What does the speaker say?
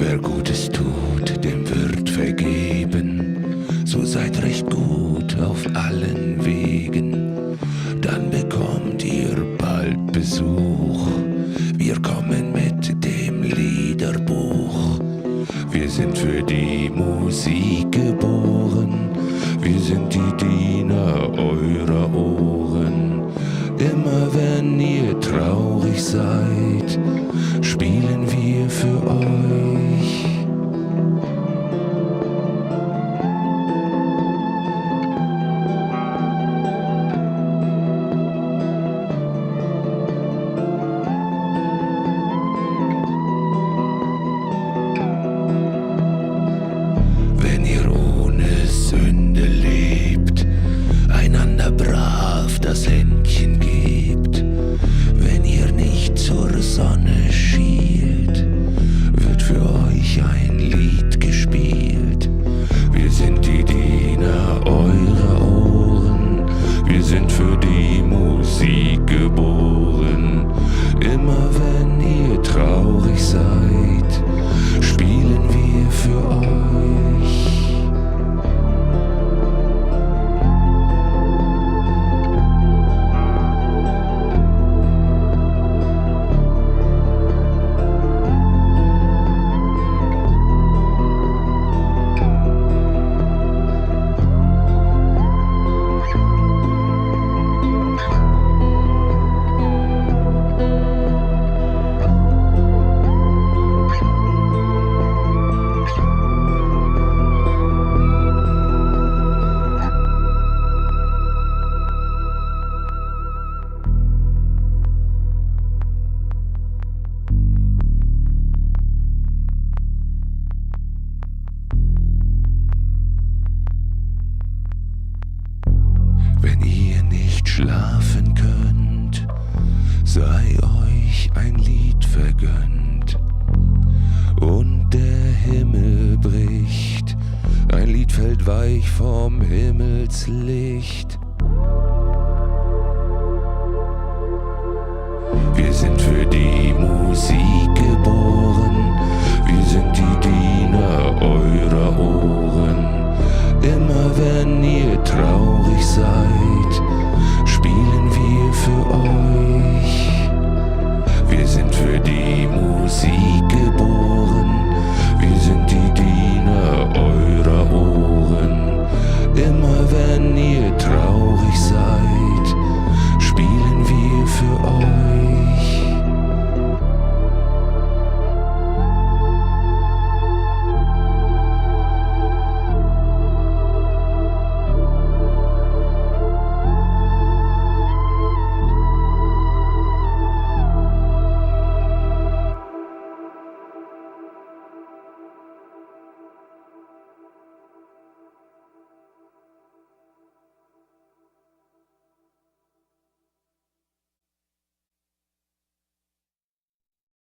Wer Gutes tut, dem wird vergeben. So seid recht gut auf allen Wegen, dann bekommt ihr bald Besuch. Wir kommen mit dem Liederbuch. Wir sind für die Musik geboren. Wir sind die Diener eurer Ohren. Immer wenn ihr traurig seid, spielen wir für euch. Wenn ihr ohne Sünde lebt, einander brav das Händchen gebt, wenn ihr nicht zur Sonne schielt, wird für euch ein Lied gespielt. Wir sind die Diener eurer Ohren, wir sind für die Musik geboren. Immer wenn ihr traurig seid, spielen wir für euch. Wenn ihr nicht schlafen könnt, sei euch ein Lied vergönnt. Und der Himmel bricht, ein Lied fällt weich vom Himmelslicht.